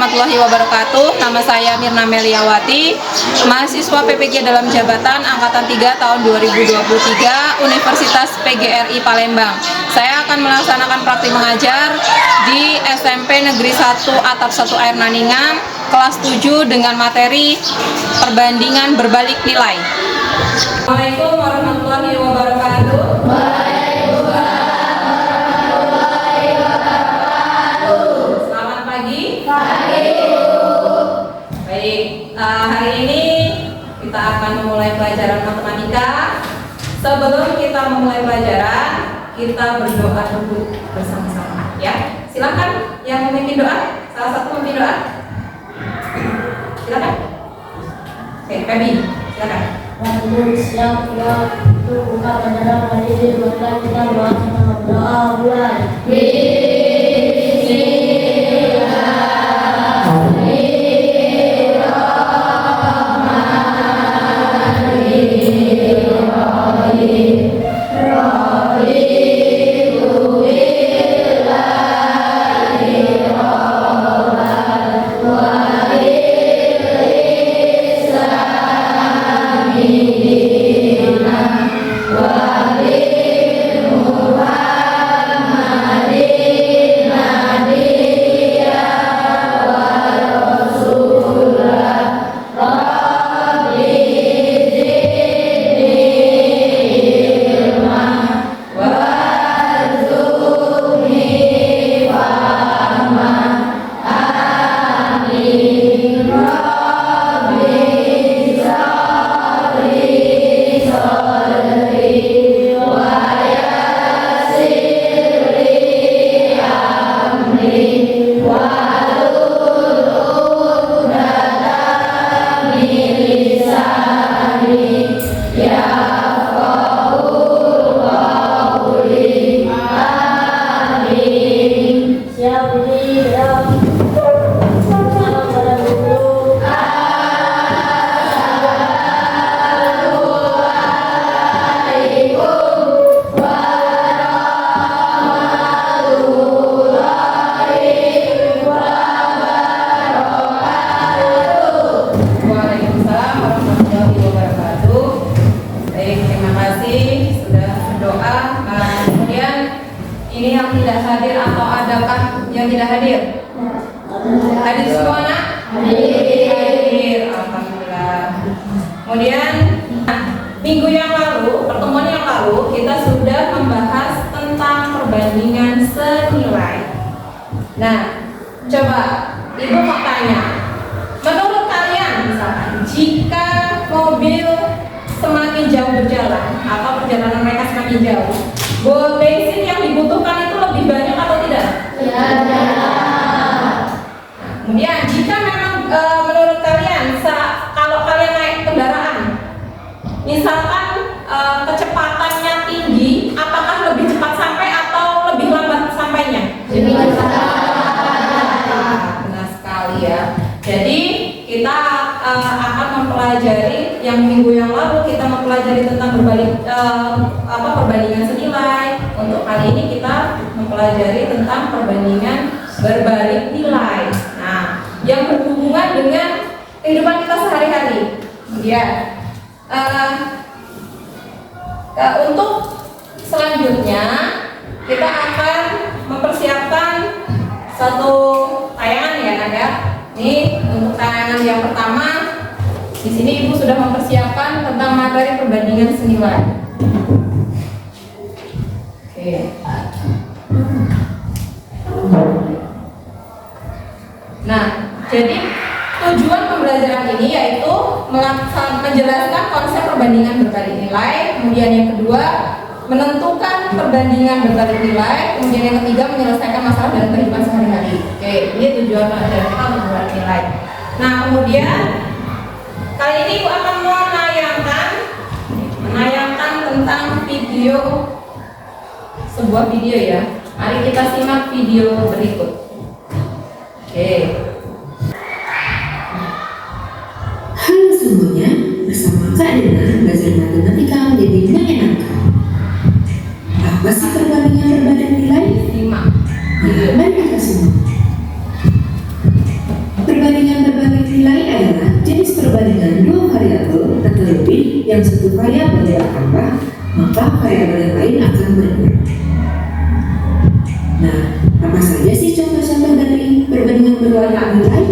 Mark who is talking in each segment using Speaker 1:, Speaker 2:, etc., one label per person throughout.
Speaker 1: warahmatullahi wabarakatuh. Nama saya Mirna Meliawati, mahasiswa PPG dalam jabatan Angkatan 3 tahun 2023 Universitas PGRI Palembang. Saya akan melaksanakan praktik mengajar di SMP Negeri 1 Atap 1 Air Naningan, kelas 7 dengan materi perbandingan berbalik nilai. Assalamualaikum warahmatullahi wabarakatuh. Hari ini kita akan memulai pelajaran matematika. Sebelum kita memulai pelajaran, kita berdoa dulu bersama-sama, ya. Silakan yang memimpin doa, salah satu memimpin doa. Silakan. Oke, Feby, silakan.
Speaker 2: Siap waktu buka pelajaran hari ini, maka kita berdoa mulai.
Speaker 1: Ini yang tidak hadir atau adakah yang tidak hadir? Hadir semua, nak? Hadir, alhamdulillah. Kemudian minggu yang lalu, pertemuan yang lalu, kita sudah membahas tentang perbandingan senilai. Nah, coba Ibu mau tanya, menurut kalian misalkan jika mobil semakin jauh berjalan atau perjalanan mereka semakin jauh, bensin yang dibutuhkan itu lebih banyak atau tidak?
Speaker 2: Ya.
Speaker 1: Kemudian jika memang menurut kalian kalau kalian naik kendaraan, misalkan kecepatannya tinggi, apakah lebih cepat sampai atau lebih lambat sampainya?
Speaker 2: Lebih cepat.
Speaker 1: Benar sekali ya. Jadi kita akan mempelajari yang minggu yang lalu kita mempelajari tentang perbandingan senilai. Untuk kali ini kita mempelajari tentang perbandingan berbalik nilai. Nah, yang berhubungan dengan kehidupan kita sehari-hari. Kemudian untuk selanjutnya kita akan mempersiapkan satu tayangan ya, Nada. Ini untuk tayangan yang pertama. Di sini Ibu sudah mempersiapkan tentang materi perbandingan senilai. Oke. Nah, jadi tujuan pembelajaran ini yaitu menjelaskan konsep perbandingan berbalik nilai. Kemudian yang kedua, menentukan perbandingan berbalik nilai. Kemudian yang ketiga, menyelesaikan masalah dalam kehidupan sehari-hari. Oke, ini tujuan pelajaran kita untuk berbalik nilai. Nah, kemudian kali ini Ibu akan menayangkan tentang sebuah video ya. Mari kita simak video berikut. Oke.
Speaker 3: Halo semuanya, bersama Kak Dena, belajar matematika menjadi menyenangkan. Apa sih perbandingan berbalik nilai?
Speaker 1: Simak.
Speaker 3: Mari kita simak. maka variabel yang lain akan berkurang. Nah, apa saja sih contoh-contoh dari perbandingan berwarna nilai?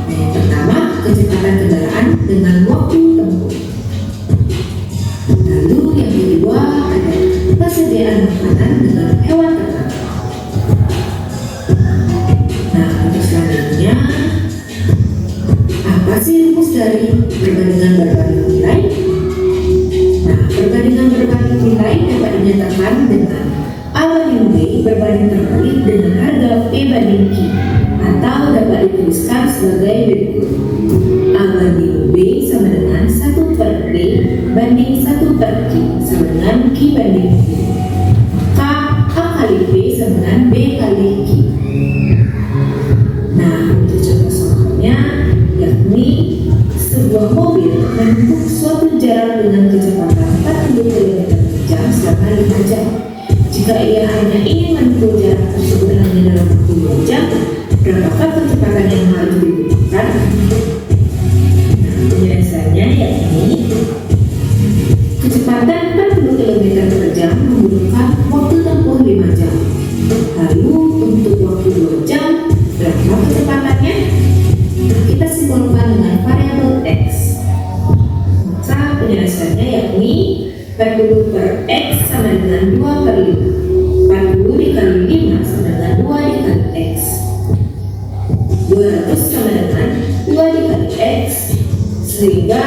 Speaker 3: Yang pertama, kecepatan kendaraan dengan waktu tempuh. Lalu yang kedua ada persediaan makanan dengan hewan ternak. Nah, untuk selanjutnya, apa sih rumus dari perbandingan berbanding nilai? Nah, perbandingan berbanding nilai dapat dinyatakan dengan A banding B berbanding terbalik dengan harga P banding Q, atau dapat dituliskan sebagai berikut. A banding B sama dengan 1 per P banding 1 per Q sama dengan Q banding Q. K, A kali B sama dengan B kali Q. Nah, untuk contoh soalnya, yakni sebuah mobil menempuh suatu jarak dengan kecepatan 40 km per jam selama 5 jam. Jika ia hanya ingin menempuh jarak tersebut hanya dalam waktu 2 jam, berapakah kecepatan yang harus dibutuhkan? Nah, penjelasannya yakni kecepatan 40 km per jam membutuhkan waktu tempuh 5 jam. Lalu untuk waktu 2 jam, berapa kecepatannya? Kita simpulkan dengan variabel X. Maka penjelasannya yakni 40 per X sama dengan 2 per 5. 40 dikali 5 sama dengan 2 dikali X. 200 sama dengan 2 dikali X, sehingga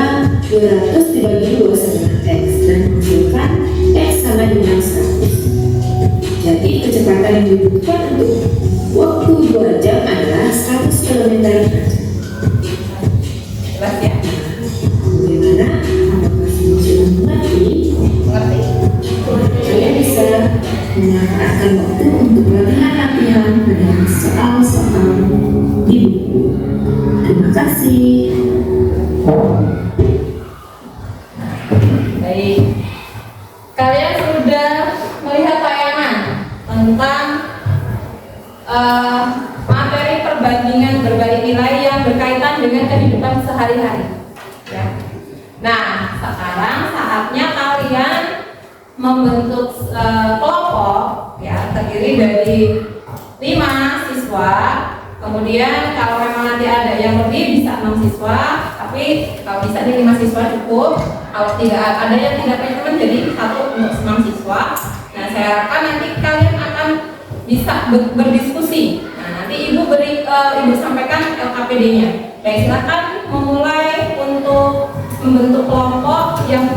Speaker 3: 200 dibagi 2 sama dengan X dan menghasilkan X sama dengan 100. Jadi kecepatan yang dibutuhkan untuk waktu 2 jam adalah 100 km per jam.
Speaker 1: Jelas ya?
Speaker 3: Bagaimana? Apakah semua sudah mengerti?
Speaker 1: Mengerti?
Speaker 3: Kalian bisa memanfaatkan waktu untuk latihan dengan soal-soal di buku. Terima kasih.
Speaker 1: Baik. Kalian sudah melihat tayangan tentang materi perbandingan berbalik nilai yang berkaitan dengan kehidupan sehari-hari. Ya. Nah, sekarang saatnya kalian membentuk kelompok ya terdiri dari 5 siswa. Kemudian kalau memang nanti ada yang lebih bisa 6 siswa, tapi kalau bisa di 5 siswa cukup. Kalau tidak ada yang tidak pengen jadi 1 untuk 6 siswa. Nah, saya harapkan nanti kalian akan bisa berdiskusi. Nah, nanti ibu ibu sampaikan LKPD-nya. Baik, silakan memulai untuk membentuk kelompok yang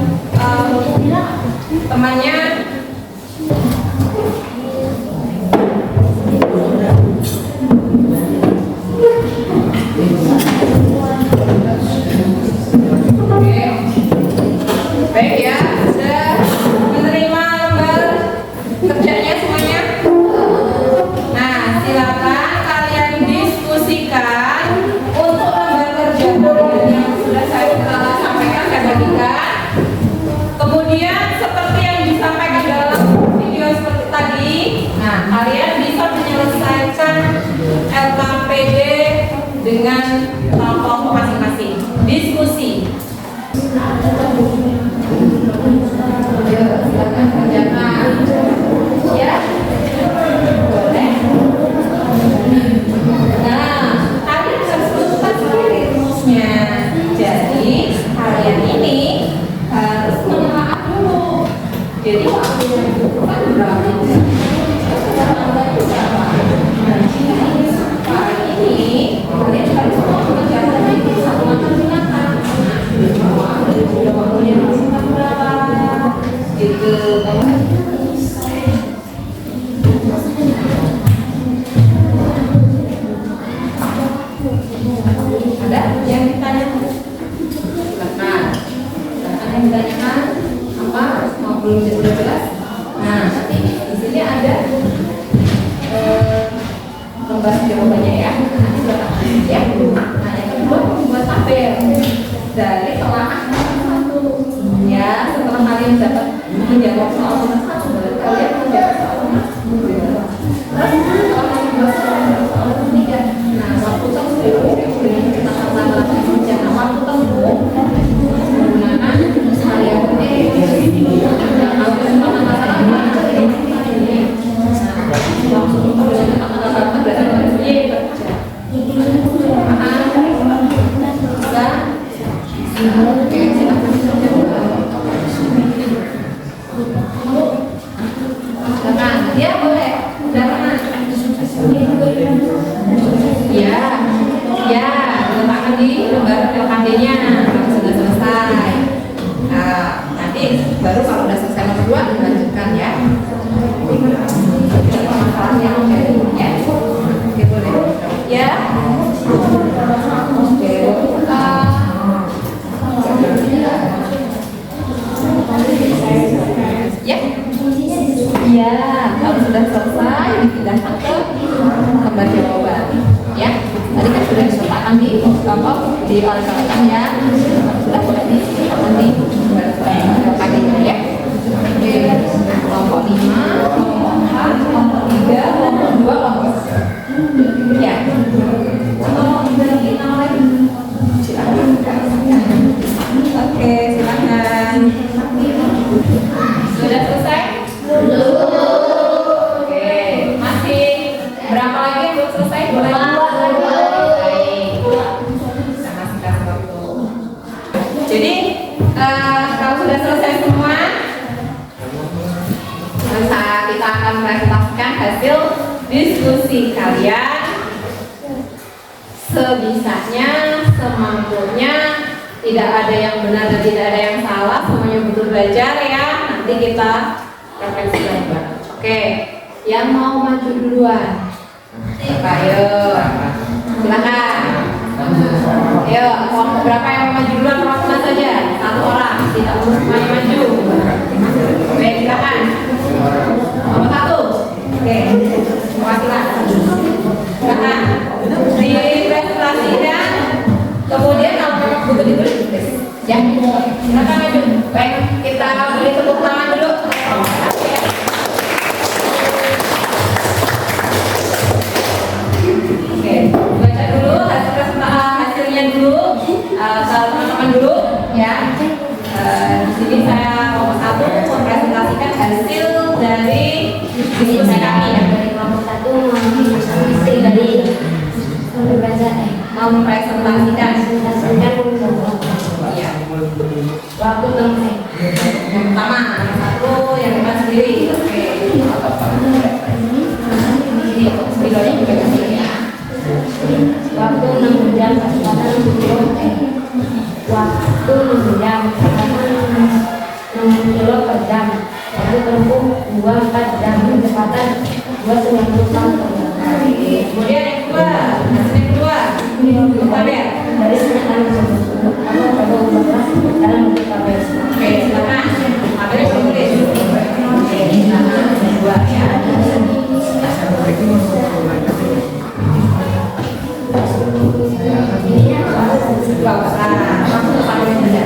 Speaker 1: temannya baik ya, sudah menerima lembar kerjanya semuanya. Nah, silakan kalian diskusikan untuk lembar kerja yang sudah saya sampaikan, saya bagikan. Kemudian seperti yang disampaikan dalam video seperti tadi, nah kalian bisa menyelesaikan LKPD dengan kelompok masing-masing. Diskusi. Ayo, silakan kerjakan. Ya, boleh. Nah, kalian harus tentukan sendiri rumusnya. Jadi kalian ini harus menelaah dulu. Jadi waktu yang dibutuhkan berapa? Nah, jika ini sampai ini, kalian harus mengerjakan ini satu macam binatang. Waktunya maksimal berapa? Gitu. Ada yang ditanyakan? Silakan. Silakan yang ditanyakan apa? Mau belum jelas? Nah, nanti di sini ada lembar jawabannya ya. Nanti silakan ya. Nah, yang kedua membuat tabel dari telaah satu. Ya, setelah kalian dapat menjawab soal nomor 1, kalian menjawab soal nomor 2. Terus setelah kalian buat soal nomor 3, nah waktu tempuh kita tambah rencana waktu tempuh menggunakan variabel X. Nah, Ya boleh. Udah mana? Ya, ya. Letakkan di lembar LKD-nya. Kalau sudah selesai. Nanti baru kalau udah selesai nomor 2 dilanjutkan ya. Masalahnya ya. Oke boleh. Ya. Oke. Ya. Iya, kalau sudah selesai dipindahkan ke lembar jawaban. Ya, tadi kan sudah diletakkan di oleh-olehkan ya. Sudah diletakkan di lembar ya. Oke, kelompok 5, kelompok 4, kelompok 3, kelompok 2, kelompok 1. Ya. Tolong dibagi nama lagi. Silakan. Oke, silakan. Sudah selesai? Oke, masih berapa lagi yang belum selesai? Boleh? Baik. Kita masih kasih waktu. Jadi, kalau sudah selesai semua, kita akan presentasikan hasil diskusi kalian sebisanya, semampunya. Tidak ada yang benar dan tidak ada yang salah, semuanya betul belajar ya. Nanti kita refleksi bareng. Oke, yang mau maju duluan? Ayo, silakan. Ayo, kelompok berapa yang mau maju duluan? Kelompok saja, 1 orang, tidak perlu semuanya maju. Baik, silakan. Nomor 1. Oke, silakan. Silakan. Dipresentasikan. Kemudian kalau memang butuh ditulis, ya, silakan maju. Baik, kita beri tepuk tangan dulu. Oke, baca dulu hasilnya dulu, teman-teman dulu, ya. Di sini saya kelompok 1 mempresentasikan hasil dari diskusi kami.
Speaker 2: Dari kelompok 1
Speaker 1: mempresentasikan ya. Waktu temui yang pertama, yang 1 yang depan sendiri. Oke. Ini videonya juga kasih ya.
Speaker 2: waktu 6 jam kecepatan 60 km. Waktu 6 jam kecepatan 60 km per jam. Waktu tempuh 24 jam kecepatan 290 km per jam.
Speaker 1: Kemudian yang kedua, hasil yang kedua, kita lihat
Speaker 2: Dari kenyataan tersebut, aku coba ubah dalam bentuk tabel.
Speaker 1: Oke, silakan. Materi penulis. Oke, silakan. Dua ya. Bagus. Langsung pakai saja.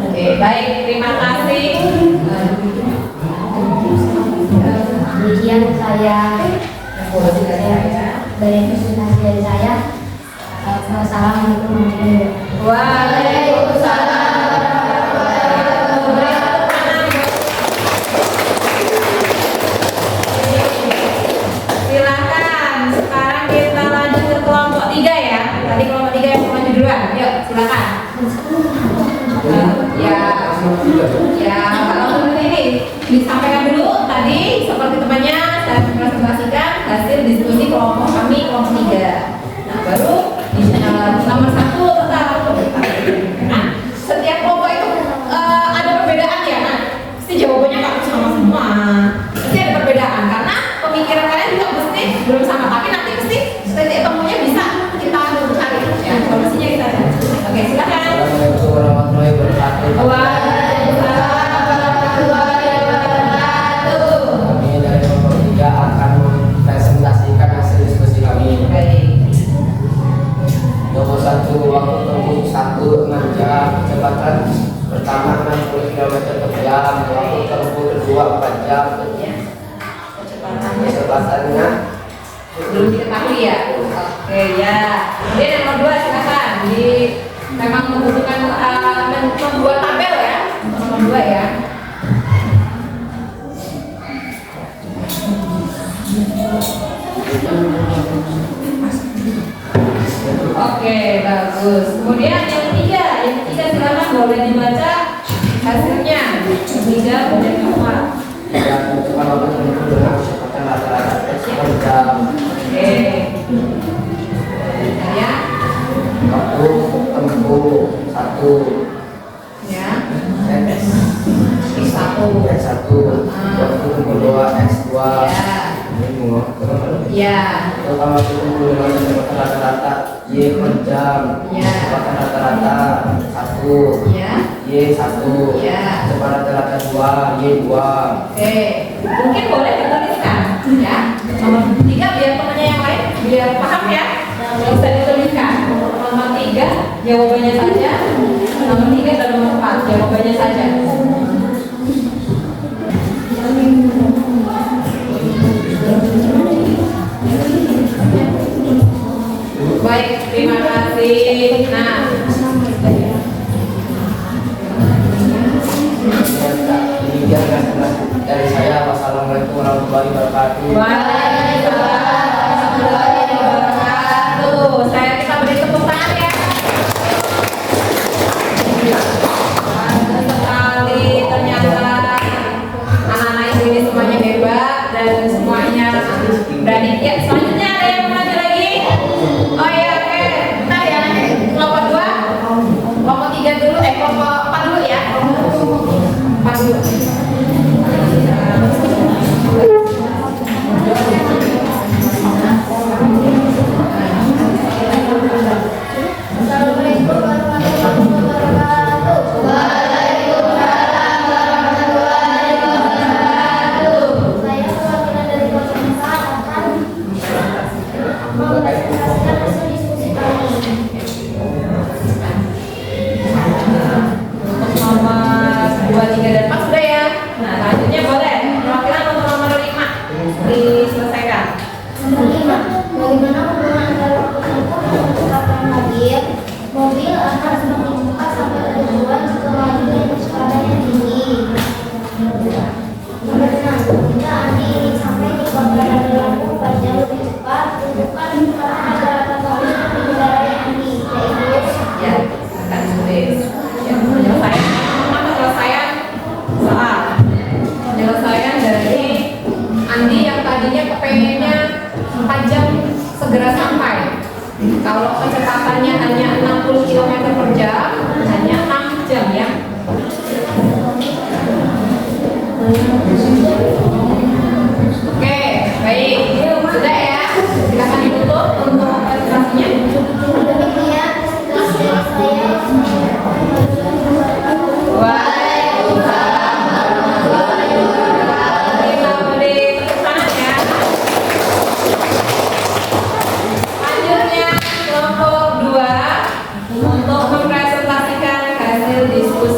Speaker 1: Oke, baik. Terima kasih.
Speaker 2: Demikian saya dari presentasi dari saya. Assalamualaikum warahmatullahi wabarakatuh.
Speaker 1: Waalaikumsalam. Silakan. Sekarang kita lanjut ke kelompok 3 ya. Tadi kelompok 3 yang mau maju duluan. Yuk, silakan. Ya, kalau ini disampaikan dulu tadi seperti temannya saya presentasikan hasil diskusi kelompok kami kelompok 3. Nah, baru nomor 1 tentang setiap kelompok itu ada perbedaan ya. Nah, pasti jawabannya nggak sama semua. Pasti ada perbedaan karena pemikiran kalian juga mesti belum sama, tapi nanti pasti titik temunya bisa kita cari ya, solusinya kita cari. Oke, silakan.
Speaker 4: Assalamualaikum warahmatullahi wabarakatuh.
Speaker 1: Waalaikumsalam warahmatullahi wabarakatuh.
Speaker 4: Kami dari kelompok 3 akan mempresentasikan hasil diskusi kami.
Speaker 1: Baik.
Speaker 4: Nomor 1, waktu tempuh 1 jam, kecepatan pertama 60 km per jam, waktu tempuh kedua 4 jam, kecepatannya
Speaker 1: Belum diketahui ya. Oke ya. Kemudian yang nomor 2 silakan. Memang membutuhkan membuat tabel ya. Nomor 2 ya. Oke, bagus. Kemudian yang ketiga silakan. boleh dibaca hasilnya 3 dan 4.
Speaker 4: Dan kalau bertemu dengan kecepatan rata-rata X per jam.
Speaker 1: Oke. Ya.
Speaker 4: Waktu tempuh 1
Speaker 1: Ya.
Speaker 4: X
Speaker 1: X1.
Speaker 4: X1, waktu tempuh 2 X2.
Speaker 1: Ya.
Speaker 4: Ini mau
Speaker 1: Ya.
Speaker 4: kalau tempuh dengan kecepatan rata-rata Y per jam.
Speaker 1: Ya.
Speaker 4: Kecepatan rata-rata 1
Speaker 1: Ya.
Speaker 4: Y1.
Speaker 1: Ya.
Speaker 4: Kecepatan rata-rata 2 Y2.
Speaker 1: Oke. Mungkin boleh dituliskan ya. Nomor 3 biar temannya yang lain biar paham ya. Nggak usah dituliskan. Nomor 3 jawabannya saja. Nomor 3 dan nomor 4 jawabannya saja. Baik, terima kasih. Nah,
Speaker 4: Demikian dari saya. Wassalamualaikum warahmatullahi wabarakatuh.
Speaker 1: waalaikumsalam warahmatullahi wabarakatuh. Kita beri tepuk tangan ya. Bagus sekali, ternyata anak-anak ini semuanya hebat dan semuanya berani. Ya, selanjutnya ada yang mau maju lagi? Oh iya, oke. Bentar ya, kelompok 2, kelompok 3 dulu, kelompok 4 dulu ya. 4 dulu.
Speaker 2: Assalamualaikum warahmatullahi wabarakatuh. Waalaikumsalam warahmatullahi wabarakatuh. Saya perwakilan dari kelompok 4 akan mempresentasikan hasil diskusi kami.
Speaker 1: Untuk nomor 2, 3, dan 4 sudah ya. Nah, selanjutnya boleh perwakilan untuk nomor 5 diselesaikan.
Speaker 2: Kelima, bagaimana hubungan antara waktu tempuh dan kecepatan mobil? Mobil akan semakin cepat sampai ke tujuan jika melaju dengan kecepatan yang tinggi. Nomor 6, jika Andi ingin sampai di kota yang Lampung 4 jam lebih cepat, tentukan kecepatan rata-rata mobil di kendaraan Andi, yaitu
Speaker 1: Ya, akan tulis. Ya, penyelesaian soal. Penyelesaian dari Andi yang tadinya kepengennya 4 jam segera sampai. Kalau kecepatannya hanya 60 km per jam, hanya 6 jam ya. Oke, baik. Sudah ya. Silakan ditutup untuk presentasinya.
Speaker 2: demikian presentasi saya.
Speaker 1: Waalaikumsalam warahmatullahi wabarakatuh. Kita beri tepuk tangan ya. Selanjutnya kelompok 2 untuk mempresentasikan hasil diskusi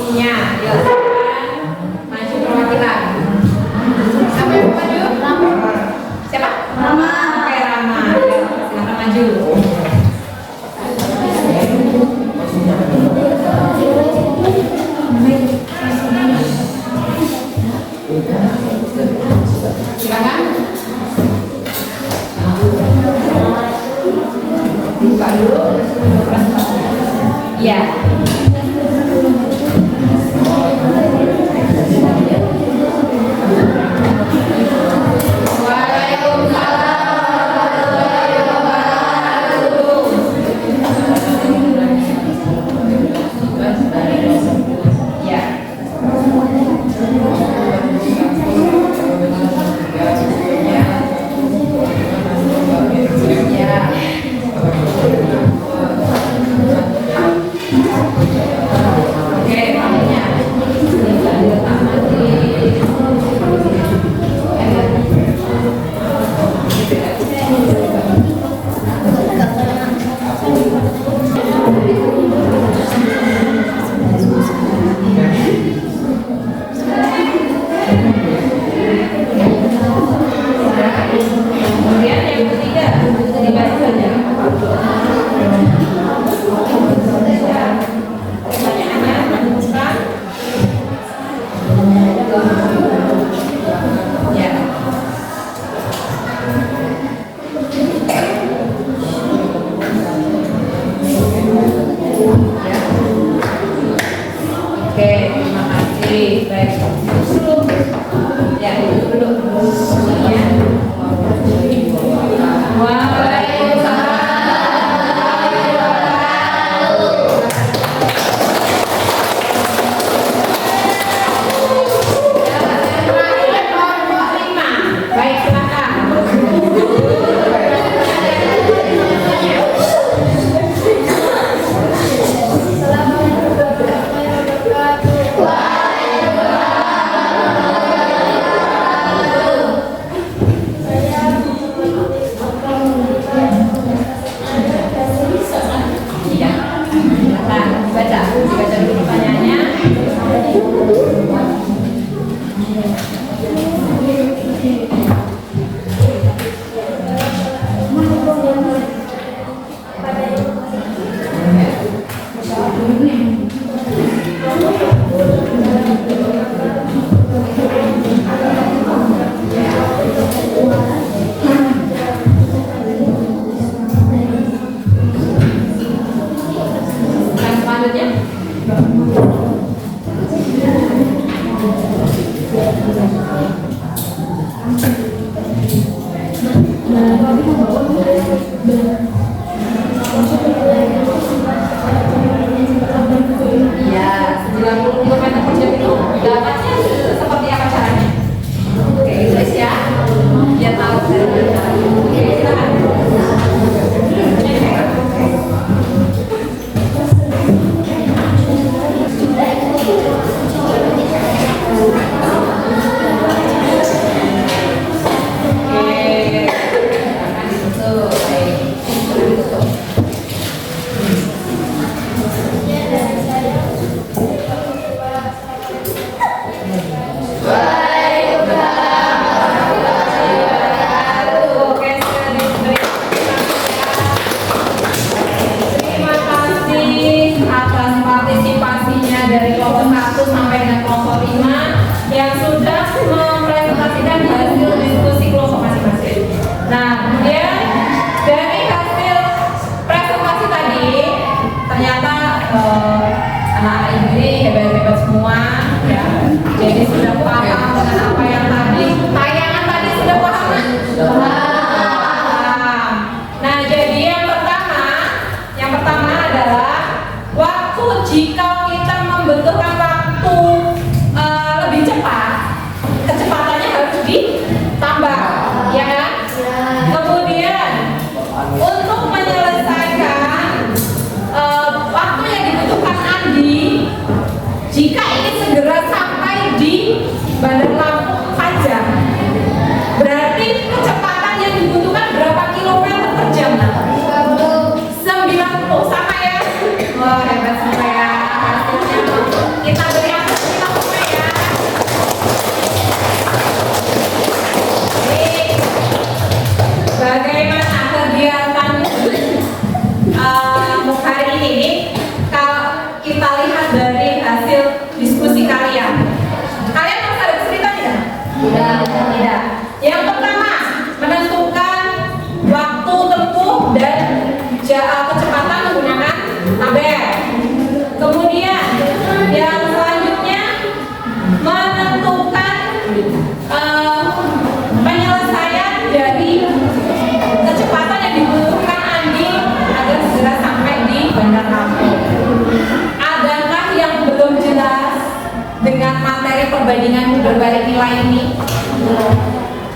Speaker 1: Silakan dibaca dulu pertanyaannya. Perbandingan berbalik nilai ini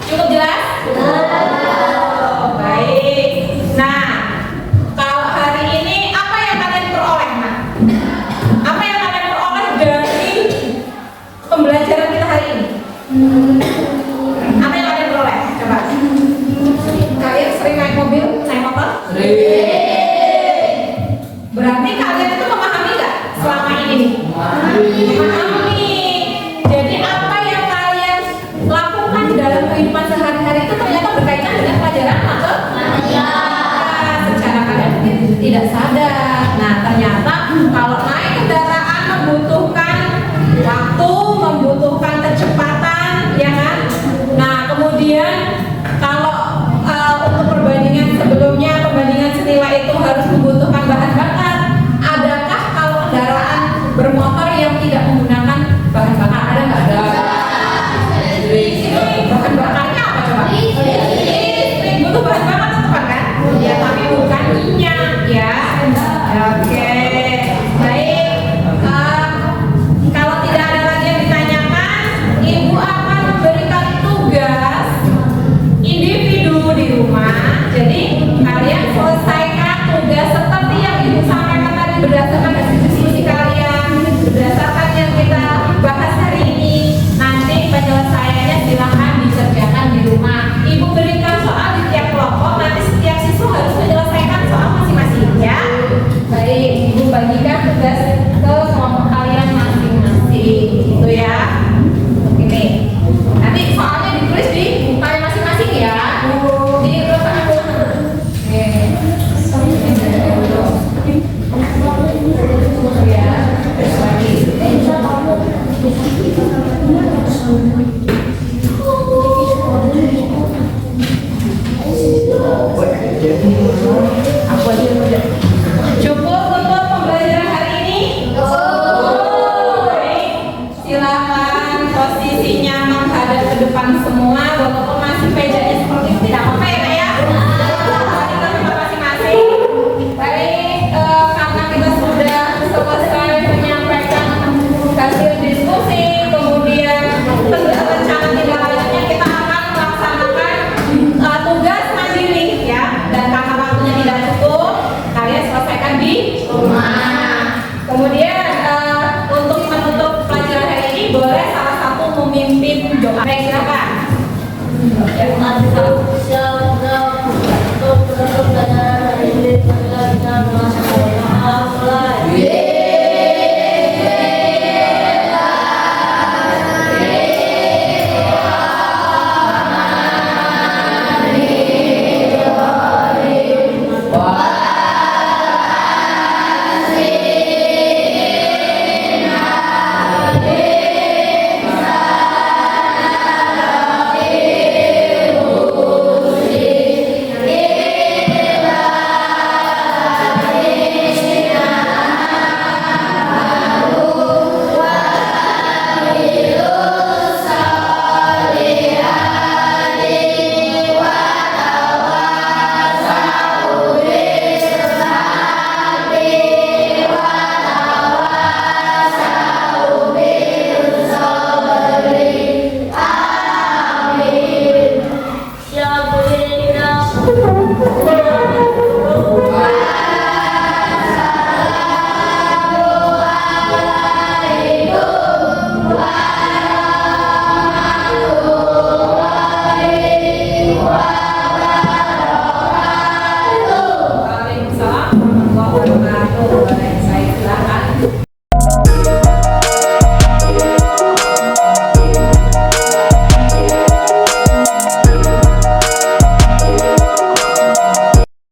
Speaker 1: cukup jelas? Oh, baik. Nah, kalau hari ini apa yang kalian peroleh? Apa yang kalian peroleh dari pembelajaran kita hari ini? Apa yang kalian peroleh? Coba. Kalian sering naik mobil, naik motor? Sering. Berarti kalian itu memahami nggak selama ini? Memahami. Dalam kehidupan sehari-hari itu ternyata berkaitan dengan pelajaran matematika. Secara kalian tidak sadar. Nah, ternyata kalau naik kendaraan membutuhkan waktu, membutuhkan kecepatan, ya kan? Nah, kemudian kalau untuk perbandingan sebelumnya, perbandingan senilai itu harus membutuhkan bahan bakar. Adakah kalau kendaraan bermotor yang tidak menggunakan bahan bakar? Ada nggak? Ada. Bahan bakarnya apa coba? Listrik. Butuh bahan bakar tetap kan? Ya, tapi bukan minyak ya. MRT 1